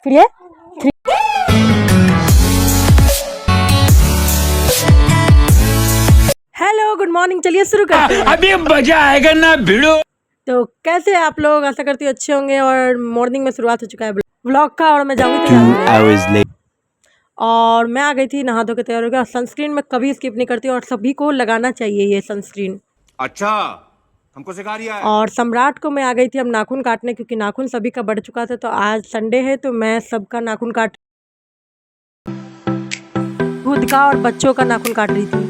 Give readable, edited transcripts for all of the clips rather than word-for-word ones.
फिर ये 3। Hello good morning, चलिए शुरू करते हैं। अभी मजा आएगा ना भिड़ो। तो कैसे हैं आप लोग? आशा करती हूँ अच्छे होंगे। और मॉर्निंग में शुरुआत हो चुका है व्लॉग का और मैं जाऊँगी तैयार। और मैं आ गई थी नहा धो के तैयार हो गया। सनस्क्रीन में कभी स्किप नहीं करती और सभी को लगाना चाहिए ये सनस्क्रीन। अच्छा, हमको सिखा रिया है। और सम्राट को मैं आ गई थी अब नाखून काटने, क्योंकि नाखून सभी का बढ़ चुका था। तो आज संडे है तो मैं सबका नाखून काट, खुद का और बच्चों का नाखून काट रही थी।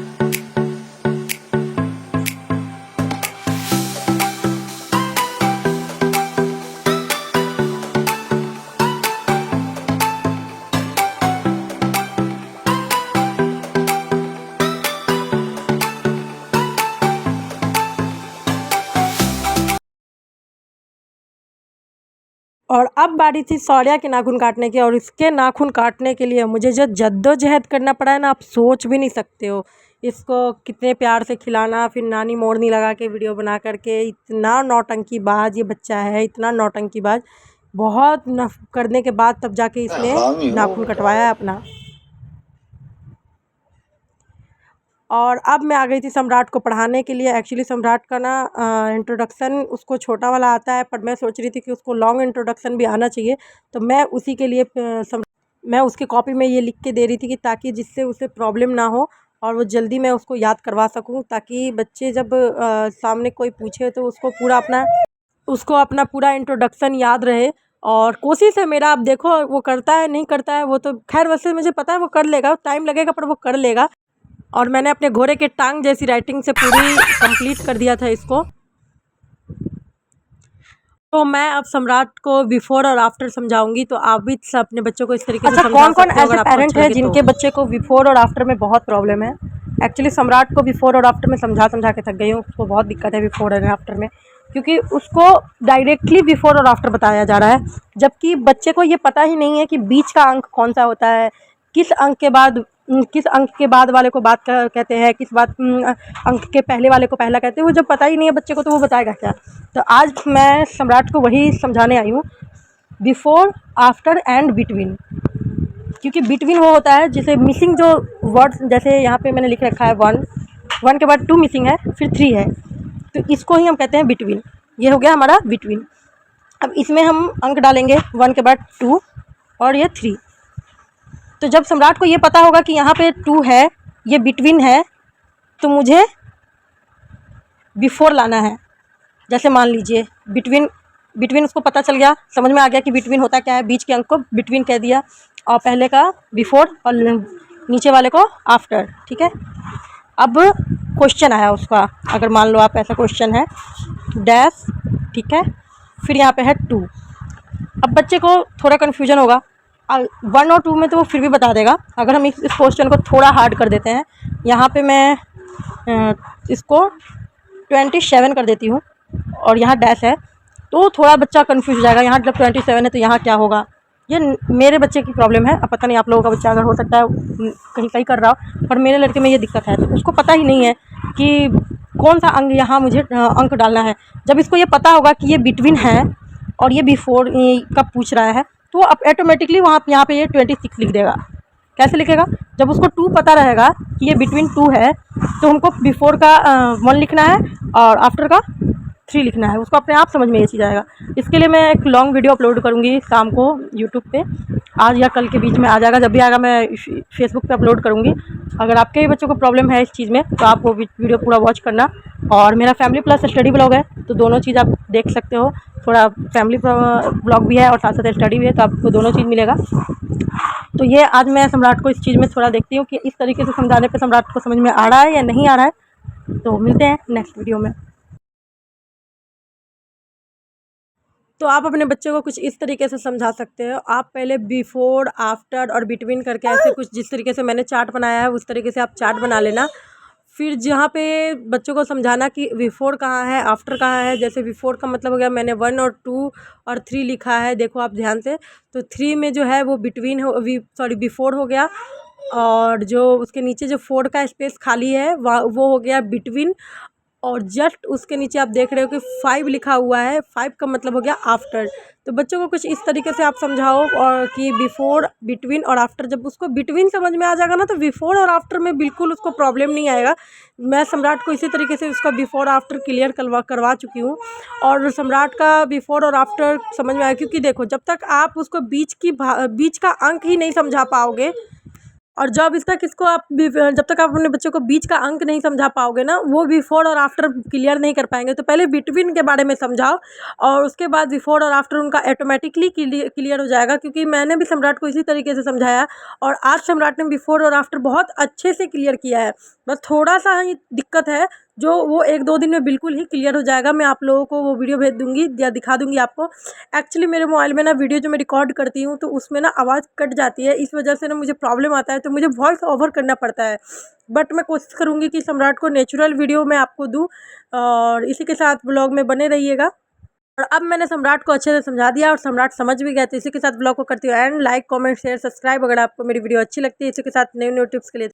और अब बारी थी सौर्या के नाखून काटने की। और इसके नाखून काटने के लिए मुझे जो जद्दोजहद करना पड़ा है ना, आप सोच भी नहीं सकते हो। इसको कितने प्यार से खिलाना, फिर नानी मोड़नी लगा के वीडियो बना करके। इतना नौटंकीबाज ये बच्चा है, इतना नौटंकीबाज। बहुत करने के बाद तब जाके इसने नाखून कटवाया है अपना। और अब मैं आ गई थी सम्राट को पढ़ाने के लिए। एक्चुअली सम्राट का ना इंट्रोडक्शन उसको छोटा वाला आता है, पर मैं सोच रही थी कि उसको लॉन्ग इंट्रोडक्शन भी आना चाहिए। तो मैं उसी के लिए मैं उसकी कॉपी में ये लिख के दे रही थी कि ताकि जिससे उसे प्रॉब्लम ना हो और वो जल्दी मैं उसको याद करवा सकूं, ताकि बच्चे जब सामने कोई पूछे तो उसको अपना पूरा इंट्रोडक्शन याद रहे। और कोशिश है मेरा, अब देखो वो करता है नहीं करता है, वो तो खैर वैसे मुझे पता है वो कर लेगा, टाइम लगेगा पर वो कर लेगा। और मैंने अपने घोड़े के टांग जैसी राइटिंग से पूरी कंप्लीट कर दिया था इसको। तो मैं अब सम्राट को बिफोर और आफ्टर समझाऊंगी, तो आप भी अपने बच्चों को इस तरीके से समझा सकते हो। कौन कौन ऐसे पेरेंट है जिनके बच्चे को बिफोर और आफ्टर में बहुत प्रॉब्लम है? एक्चुअली सम्राट को बिफोर और आफ्टर में समझा के थक गई हूँ। उसको बहुत दिक्कत है बिफोर और आफ्टर में, क्योंकि उसको डायरेक्टली बिफोर और आफ्टर बताया जा रहा है, जबकि बच्चे को ये पता ही नहीं है कि बीच का अंक कौन सा होता है, किस अंक के बाद वाले को बात कहते हैं, किस बात अंक के पहले वाले को पहला कहते हैं। वो जब पता ही नहीं है बच्चे को तो वो बताएगा क्या? तो आज मैं सम्राट को वही समझाने आई हूँ, बिफोर, आफ्टर एंड बिटवीन। क्योंकि बिटवीन वो होता है जिसे मिसिंग जो वर्ड्स, जैसे यहाँ पे मैंने लिख रखा है 1 के बाद 2 मिसिंग है, फिर 3 है, तो इसको ही हम कहते हैं बिटवीन। ये हो गया हमारा बिटवीन। अब इसमें हम अंक डालेंगे 1 के बाद 2 और ये 3। तो जब सम्राट को ये पता होगा कि यहाँ पे 2 है, ये बिटवीन है, तो मुझे बिफोर लाना है। जैसे मान लीजिए बिटवीन उसको पता चल गया, समझ में आ गया कि बिटवीन होता क्या है, बीच के अंक को बिटवीन कह दिया और पहले का बिफोर और नीचे वाले को आफ्टर। ठीक है। अब क्वेश्चन आया उसका, अगर मान लो आप ऐसा क्वेश्चन है डैश, ठीक है, फिर यहाँ पे है 2। अब बच्चे को थोड़ा कन्फ्यूजन होगा, 1 और 2 में तो वो फिर भी बता देगा। अगर हम इस क्वेश्चन को थोड़ा हार्ड कर देते हैं, यहाँ पे मैं इसको 27 कर देती हूँ और यहाँ डैश है, तो थोड़ा बच्चा कंफ्यूज हो जाएगा। यहाँ जब 27 है तो यहाँ क्या होगा? ये मेरे बच्चे की प्रॉब्लम है। अब पता नहीं आप लोगों का बच्चा अगर हो सकता है कहीं सही कर रहा हो, पर मेरे लड़के में ये दिक्कत है। तो उसको पता ही नहीं है कि कौन सा अंक यहाँ मुझे अंक डालना है। जब इसको ये पता होगा कि ये बिटवीन है और ये बिफोर का पूछ रहा है, तो अब ऑटोमेटिकली वहाँ यहाँ पे ये 26 लिख देगा। कैसे लिखेगा? जब उसको 2 पता रहेगा कि ये बिटवीन 2 है, तो हमको बिफोर का 1 लिखना है और आफ्टर का 3 लिखना है। उसको अपने आप समझ में ये चीज़ आएगा। इसके लिए मैं एक लॉन्ग वीडियो अपलोड करूँगी शाम को यूट्यूब पे, आज या कल के बीच में आ जाएगा। जब भी आएगा मैं फेसबुक पे अपलोड करूँगी। अगर आपके बच्चों को प्रॉब्लम है इस चीज़ में तो आप वो वीडियो पूरा वॉच करना। और मेरा फैमिली प्लस स्टडी ब्लॉग है, तो दोनों चीज़ आप देख सकते हो। थोड़ा फैमिली ब्लॉग भी है और साथ साथ स्टडी भी है, तो आपको दोनों चीज़ मिलेगा। तो ये आज मैं सम्राट को इस चीज़ में थोड़ा देखती हूँ कि इस तरीके से समझाने पे सम्राट को समझ में आ रहा है या नहीं आ रहा है। तो मिलते हैं नेक्स्ट वीडियो में। तो आप अपने बच्चों को कुछ इस तरीके से समझा सकते हो। आप पहले बिफोर, आफ्टर और बिटवीन करके ऐसे कुछ, जिस तरीके से मैंने चार्ट बनाया है उस तरीके से आप चार्ट बना लेना। फिर जहाँ पे बच्चों को समझाना कि बिफोर कहाँ है, आफ्टर कहाँ है। जैसे बिफोर का मतलब हो गया, मैंने 1 और 2 और 3 लिखा है, देखो आप ध्यान से। तो 3 में जो है वो बिटवीन हो, बिफोर हो गया। और जो उसके नीचे जो 4 का स्पेस खाली है वो हो गया बिटवीन। और जस्ट उसके नीचे आप देख रहे हो कि 5 लिखा हुआ है। 5 का मतलब हो गया आफ्टर। तो बच्चों को कुछ इस तरीके से आप समझाओ और कि बिफोर, बिटवीन और आफ्टर। जब उसको बिटवीन समझ में आ जाएगा ना, तो बिफोर और आफ्टर में बिल्कुल उसको प्रॉब्लम नहीं आएगा। मैं सम्राट को इसी तरीके से उसका बिफोर आफ्टर क्लियर करवा चुकी हूँ, और सम्राट का बिफोर और आफ्टर समझ में आया। क्योंकि देखो, जब तक आप उसको बीच का अंक ही नहीं समझा पाओगे, और जब तक आप अपने बच्चों को बीच का अंक नहीं समझा पाओगे ना, वो बिफोर और आफ्टर क्लियर नहीं कर पाएंगे। तो पहले बिटवीन के बारे में समझाओ, और उसके बाद बिफोर और आफ्टर उनका ऑटोमेटिकली क्लियर हो जाएगा। क्योंकि मैंने भी सम्राट को इसी तरीके से समझाया, और आज सम्राट ने बिफोर और आफ्टर बहुत अच्छे से क्लियर किया है। बस थोड़ा सा ही दिक्कत है, जो वो 1-2 दिन में बिल्कुल ही क्लियर हो जाएगा। मैं आप लोगों को वो वीडियो भेज दूँगी या दिखा दूँगी आपको। एक्चुअली मेरे मोबाइल में ना वीडियो जो मैं रिकॉर्ड करती हूँ, तो उसमें ना आवाज़ कट जाती है। इस वजह से ना मुझे प्रॉब्लम आता है, तो मुझे वॉइस ओवर करना पड़ता है। बट मैं कोशिश करूँगी कि सम्राट को नेचुरल वीडियो मैं आपको दूँ, और इसी के साथ ब्लॉग में बने रहिएगा। और अब मैंने सम्राट को अच्छे से समझा दिया और सम्राट समझ भी गया। तो इसी के साथ ब्लॉग को करती हूँ and. Like, comment, share, subscribe अगर आपको मेरी वीडियो अच्छी लगती है। इसी के साथ न्यू टिप्स के लिए